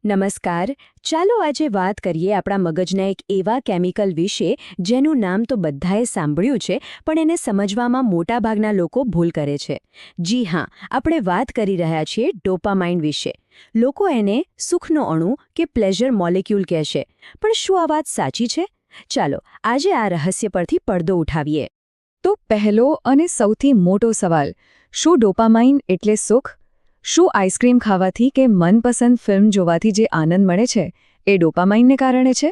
નમસ્કાર. ચાલો આજે વાત કરીએ આપણા મગજના એક એવા કેમિકલ વિશે જેનું નામ તો બધાએ સાંભળ્યું છે, પણ એને સમજવામાં મોટાભાગના લોકો ભૂલ કરે છે. જી હા, આપણે વાત કરી રહ્યા છીએ ડોપામાઇન વિશે. લોકો એને સુખનો અણુ કે પ્લેઝર મોલેક્યુલ કહેશે. પણ શું આ વાત સાચી છે? ચાલો આજે આ રહસ્ય પરથી પડદો ઉઠાવીએ. તો પહેલો અને સૌથી મોટો સવાલ, શું ડોપામાઇન એટલે સુખ? શું આઈસ્ક્રીમ ખાવાથી કે મનપસંદ ફિલ્મ જોવાથી જે આનંદ મળે છે એ ડોપામાઇનને કારણે છે?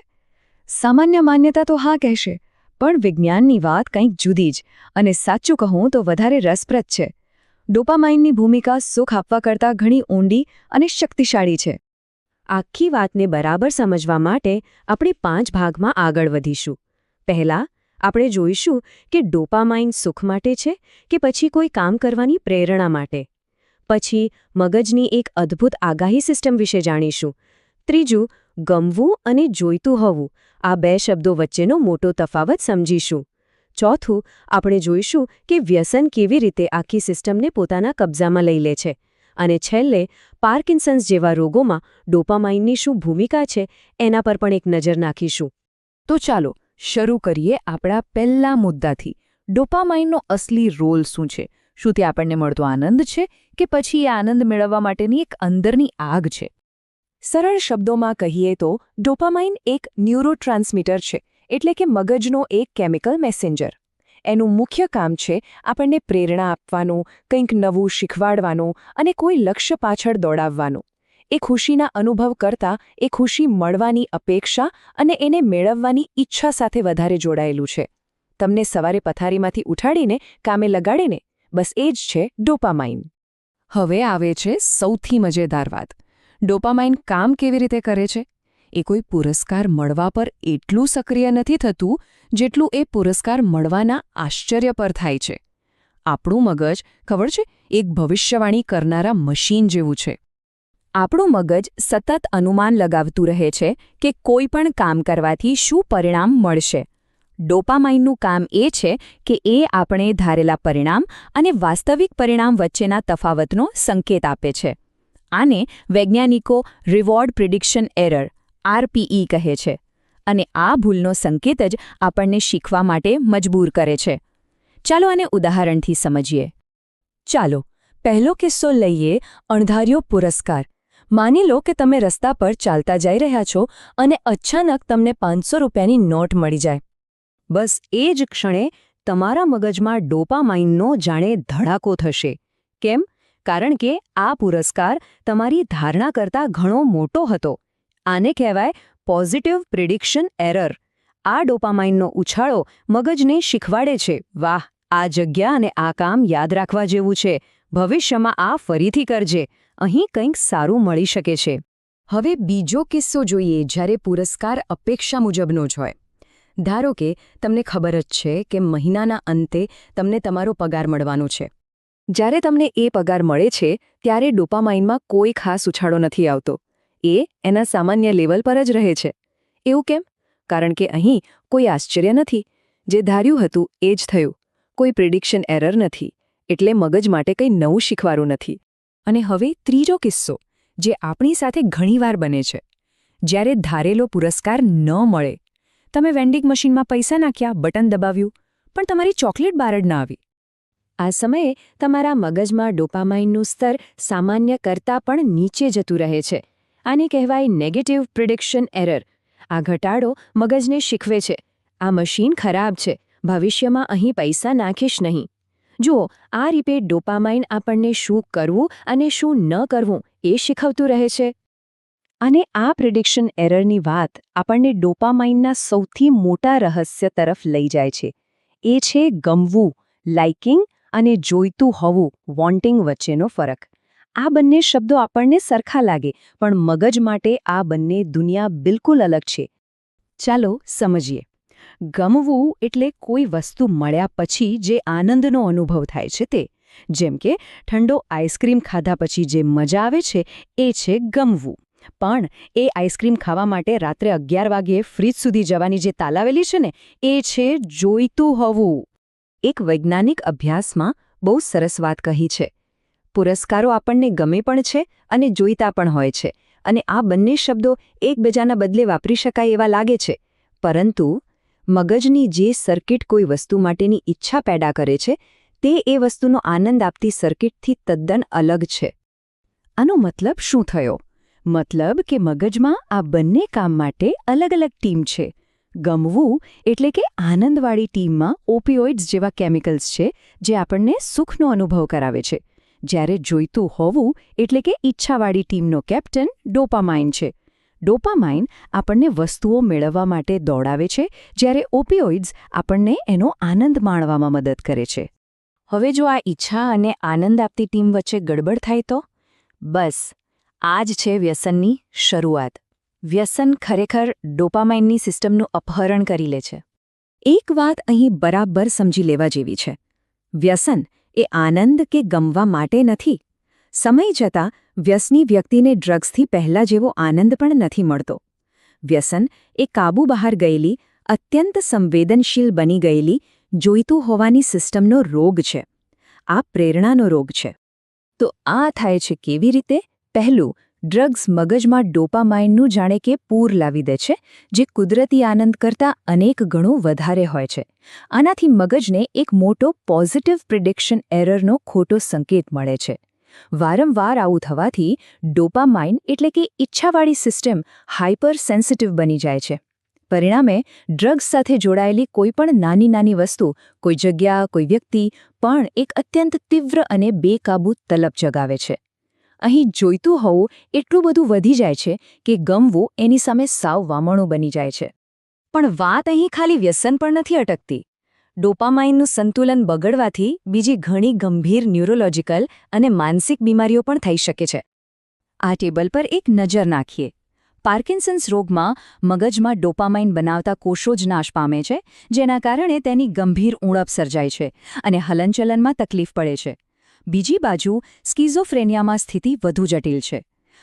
સામાન્ય માન્યતા તો હા કહેશે, પણ વિજ્ઞાનની વાત કંઈક જુદી જ, અને સાચું કહું તો વધારે રસપ્રદ છે. ડોપામાઇનની ભૂમિકા સુખ આપવા કરતાં ઘણી ઊંડી અને શક્તિશાળી છે. આખી વાતને બરાબર સમજવા માટે આપણે 5 ભાગમાં આગળ વધીશું. પહેલા આપણે જોઈશું કે ડોપામાઇન સુખ માટે છે કે પછી કોઈ કામ કરવાની પ્રેરણા માટે. પછી મગજની એક અદ્ભુત આગાહી સિસ્ટમ વિશે જાણીશું. ત્રીજું, ગમવું અને જોઈતું હોવું, આ 2 શબ્દો વચ્ચેનો મોટો તફાવત સમજીશું. ચોથું, આપણે જોઈશું કે વ્યસન કેવી રીતે આખી સિસ્ટમને પોતાના કબજામાં લઈ લે છે. અને છેલ્લે, પાર્કિન્સન્સ જેવા રોગોમાં ડોપામાઇનની શું ભૂમિકા છે એના પર પણ એક નજર નાખીશું. તો ચાલો શરૂ કરીએ આપણા પહેલા મુદ્દાથી. ડોપામાઇનનો અસલી રોલ શું છે? શું તે આપણને મળતો આનંદ છે કે પછી એ આનંદ મેળવવા માટેની એક અંદરની આગ છે? સરળ શબ્દોમાં કહીએ તો ડોપામાઇન એક ન્યુરોટ્રાન્સમીટર છે, એટલે કે મગજનો એક કેમિકલ મેસેન્જર. એનું મુખ્ય કામ છે આપણને પ્રેરણા આપવાનું, કંઈક નવું શીખવાડવાનું અને કોઈ લક્ષ્ય પાછળ દોડાવવાનું. એ ખુશીના અનુભવ કરતાં એ ખુશી મળવાની અપેક્ષા અને એને મેળવવાની ઈચ્છા સાથે વધારે જોડાયેલું છે. તમને સવારે પથારીમાંથી ઉઠાડીને કામે લગાડીને, બસ એ જ છે ડોપામાઇન. હવે આવે છે સૌથી મજેદાર વાત. ડોપામાઇન કામ કેવી રીતે કરે છે? એ કોઈ પુરસ્કાર મળવા પર એટલું સક્રિય નથી થતું જેટલું એ પુરસ્કાર મળવાના આશ્ચર્ય પર થાય છે. આપણું મગજ, ખબર છે, એક ભવિષ્યવાણી કરનારા મશીન જેવું છે. આપણું મગજ સતત અનુમાન લગાવતું રહે છે કે કોઈ પણ કામ કરવાથી શું પરિણામ મળશે. ડોપામાઇનનું કામ એ છે કે એ આપણે ધારેલા પરિણામ અને વાસ્તવિક પરિણામ વચ્ચેના તફાવતનો સંકેત આપે છે. આને વૈજ્ઞાનિકો રિવોર્ડ પ્રિડિક્શન એરર RPE કહે છે. અને આ ભૂલનો સંકેત જ આપણને શીખવા માટે મજબૂર કરે છે. ચાલો આને ઉદાહરણથી સમજીએ. ચાલો પહેલો કિસ્સો લઈએ, અણધાર્યો પુરસ્કાર. માની લો કે તમે રસ્તા પર ચાલતા જઈ રહ્યા છો અને અચાનક તમને 500 રૂપિયાની નોટ મળી જાય. બસ એ જ ક્ષણે તમારા મગજમાં ડોપામાઇનનો જાણે ધડાકો થશે. કેમ? કારણ કે આ પુરસ્કાર તમારી ધારણા કરતાં ઘણો મોટો હતો. આને કહેવાય પોઝિટિવ પ્રિડિક્શન એરર. આ ડોપામાઇનનો ઉછાળો મગજને શીખવાડે છે, વાહ, આ જગ્યા અને આ કામ યાદ રાખવા જેવું છે, ભવિષ્યમાં આ ફરીથી કરજે, અહીં કંઈક સારું મળી શકે છે. હવે બીજો કિસ્સો જોઈએ, જ્યારે પુરસ્કાર અપેક્ષા મુજબનો જ હોય. ધારો કે તમને ખબર જ છે કે મહિનાના અંતે તમને તમારો પગાર મળવાનો છે. જ્યારે તમને એ પગાર મળે છે ત્યારે ડોપામાઇનમાં કોઈ ખાસ ઉછાળો નથી આવતો. એ એના સામાન્ય લેવલ પર જ રહે છે. એવું કેમ? કારણ કે અહીં કોઈ આશ્ચર્ય નથી. જે ધાર્યું હતું એ જ થયું. કોઈ પ્રિડિક્શન એરર નથી. એટલે મગજ માટે કંઈ નવું શીખવાનું નથી. અને હવે ત્રીજો કિસ્સો, જે આપણી સાથે ઘણીવાર બને છે. જ્યારે ધારેલો પુરસ્કાર ન મળે. તમે વેન્ડિંગ મશીનમાં પૈસા નાખ્યા, બટન દબાવ્યું, પણ તમારી ચોકલેટ બહાર જ ના આવી. આ સમયે તમારા મગજમાં ડોપામાઇનનું સ્તર સામાન્ય કરતાં પણ નીચે જતું રહે છે. આને કહેવાય નેગેટિવ પ્રિડિક્શન એરર. આ ઘટાડો મગજને શીખવે છે, આ મશીન ખરાબ છે, ભવિષ્યમાં અહીં પૈસા નાખીશ નહીં. જુઓ, આ રીતે ડોપામાઇન આપણને શું કરવું અને શું ન કરવું એ શીખવતું રહે છે. અને આ પ્રિડિક્શન એરરની વાત આપણને ડોપામાઇનના સૌથી મોટા રહસ્ય તરફ લઈ જાય છે. એ છે ગમવું, લાઇકિંગ અને જોઈતું હોવું, વોન્ટિંગ વચ્ચેનો ફરક. આ બંને શબ્દો આપણને સરખા લાગે, પણ મગજ માટે આ બંને દુનિયા બિલકુલ અલગ છે. ચાલો સમજીએ. ગમવું એટલે કોઈ વસ્તુ મળ્યા પછી જે આનંદનો અનુભવ થાય છે તે. જેમ કે ઠંડો આઈસ્ક્રીમ ખાધા પછી જે મજા આવે છે એ છે ગમવું. પણ એ આઈસ્ક્રીમ ખાવા માટે રાત્રે 11 વાગ્યે ફ્રીજ સુધી જવાની જે તાલાવેલી છે ને, એ છે જોઈતું હોવું. એક વૈજ્ઞાનિક અભ્યાસમાં બહુ સરસ વાત કહી છે. પુરસ્કારો આપણને ગમે પણ છે અને જોઈતા પણ હોય છે, અને આ બંને શબ્દો એકબીજાના બદલે વાપરી શકાય એવા લાગે છે, પરંતુ મગજની જે સર્કિટ કોઈ વસ્તુ માટેની ઈચ્છા પેદા કરે છે તે એ વસ્તુનો આનંદ આપતી સર્કિટથી તદ્દન અલગ છે. આનો મતલબ શું થયો? મતલબ કે મગજમાં આ બંને કામ માટે અલગ અલગ ટીમ છે. ગમવું એટલે કે આનંદવાળી ટીમમાં ઓપિયોઇડ્સ જેવા કેમિકલ્સ છે જે આપણને સુખનો અનુભવ કરાવે છે, જ્યારે જોઈતું હોવું એટલે કે ઈચ્છાવાળી ટીમનો કેપ્ટન ડોપામાઇન છે. ડોપામાઇન આપણને વસ્તુઓ મેળવવા માટે દોડાવે છે, જ્યારે ઓપિયોઇડ્સ આપણને એનો આનંદ માણવામાં મદદ કરે છે. હવે જો આ ઈચ્છા અને આનંદ આપતી ટીમ વચ્ચે ગડબડ થાય તો? બસ, આ જ છે વ્યસનની શરૂઆત. વ્યસન ખરેખર ડોપામાઇનની સિસ્ટમનું અપહરણ કરી લે છે. એક વાત અહીં બરાબર સમજી લેવા જેવી છે. વ્યસન એ આનંદ કે ગમવા માટે નથી. સમય જતાં વ્યસની વ્યક્તિને ડ્રગ્સથી પહેલા જેવો આનંદ પણ નથી મળતો. વ્યસન એ કાબૂ બહાર ગયેલી, અત્યંત સંવેદનશીલ બની ગયેલી, જોઈતું હોવાની સિસ્ટમનો રોગ છે. આ પ્રેરણાનો રોગ છે. તો આ થાય છે કેવી રીતે? પહેલું, ડ્રગ્સ મગજમાં ડોપામાઇનનું જાણે કે પૂર લાવી દે છે, જે કુદરતી આનંદ કરતાં અનેક ગણું વધારે હોય છે. આનાથી મગજને એક મોટો પોઝિટિવ પ્રિડિક્શન એરરનો ખોટો સંકેત મળે છે. વારંવાર આવું થવાથી ડોપામાઇન એટલે કે ઈચ્છાવાળી સિસ્ટમ હાઇપર સેન્સિટિવ બની જાય છે. પરિણામે ડ્રગ્સ સાથે જોડાયેલી કોઈપણ નાની નાની વસ્તુ, કોઈ જગ્યા, કોઈ વ્યક્તિ પણ એક અત્યંત તીવ્ર અને બેકાબૂ તલબ જગાવે છે. અહીં જોઈતું હોવું એટલું બધું વધી જાય છે કે ગમવું એની સામે સાવ વામણું બની જાય છે. પણ વાત અહીં ખાલી વ્યસન પણ નથી અટકતી. ડોપામાઇનનું સંતુલન બગડવાથી બીજી ઘણી ગંભીર ન્યુરોલોજીકલ અને માનસિક બીમારીઓ પણ થઈ શકે છે. આ ટેબલ પર એક નજર નાખીએ. પાર્કિન્સન્સ રોગમાં મગજમાં ડોપામાઇન બનાવતા કોષો જ નાશ પામે છે, જેના કારણે તેની ગંભીર ઉણપ સર્જાય છે અને હલનચલનમાં તકલીફ પડે છે. બીજી બાજુ સ્કિઝોફ્રેનિયામાં સ્થિતિ વધુ જટિલ છે.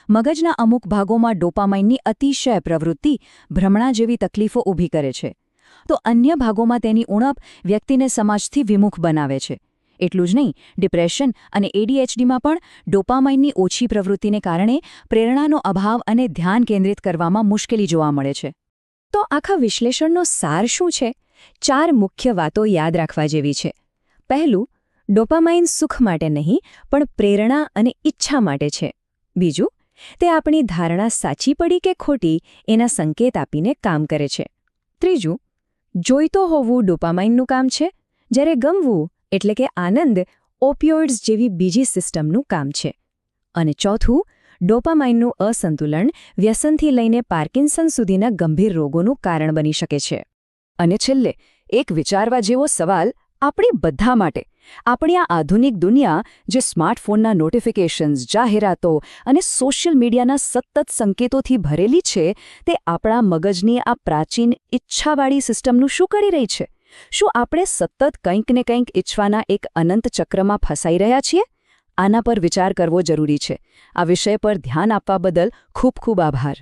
મગજના અમુક ભાગોમાં ડોપામાઇનની અતિશય પ્રવૃત્તિ ભ્રમણા જેવી તકલીફો ઊભી કરે છે, તો અન્ય ભાગોમાં તેની ઉણપ વ્યક્તિને સમાજથી વિમુખ બનાવે છે. એટલું જ નહીં, ડિપ્રેશન અને ADHDમાં પણ ડોપામાઇનની ઓછી પ્રવૃત્તિને કારણે પ્રેરણાનો અભાવ અને ધ્યાન કેન્દ્રિત કરવામાં મુશ્કેલી જોવા મળે છે. તો આખા વિશ્લેષણનો સાર શું છે? 4 મુખ્ય વાતો યાદ રાખવા જેવી છે. પહેલું, ડોપામાઇન સુખ માટે નહીં પણ પ્રેરણા અને ઈચ્છા માટે છે. બીજું, તે આપણી ધારણા સાચી પડી કે ખોટી એના સંકેત આપીને કામ કરે છે. ત્રીજું, જોઈતો હોવું ડોપામાઇનનું કામ છે, જ્યારે ગમવું એટલે કે આનંદ ઓપિયોઇડ્સ જેવી બીજી સિસ્ટમનું કામ છે. અને ચોથું, ડોપામાઇનનું અસંતુલન વ્યસનથી લઈને પાર્કિન્સન સુધીના ગંભીર રોગોનું કારણ બની શકે છે. અને છેલ્લે એક વિચારવા જેવો સવાલ આપણી બધા માટે. આપણી આ આધુનિક દુનિયા જે સ્માર્ટફોનના નોટિફિકેશન્સ, જાહેરાતો અને સોશિયલ મીડિયાના સતત સંકેતોથી ભરેલી છે, તે આપણા મગજની આ પ્રાચીન ઈચ્છાવાળી સિસ્ટમનું શું કરી રહી છે? શું આપણે સતત કંઈક ને કંઈક ઈચ્છવાના એક અનંત ચક્રમાં ફસાઈ રહ્યા છીએ? આના પર વિચાર કરવો જરૂરી છે. આ વિષય પર ધ્યાન આપવા બદલ ખૂબ ખૂબ આભાર.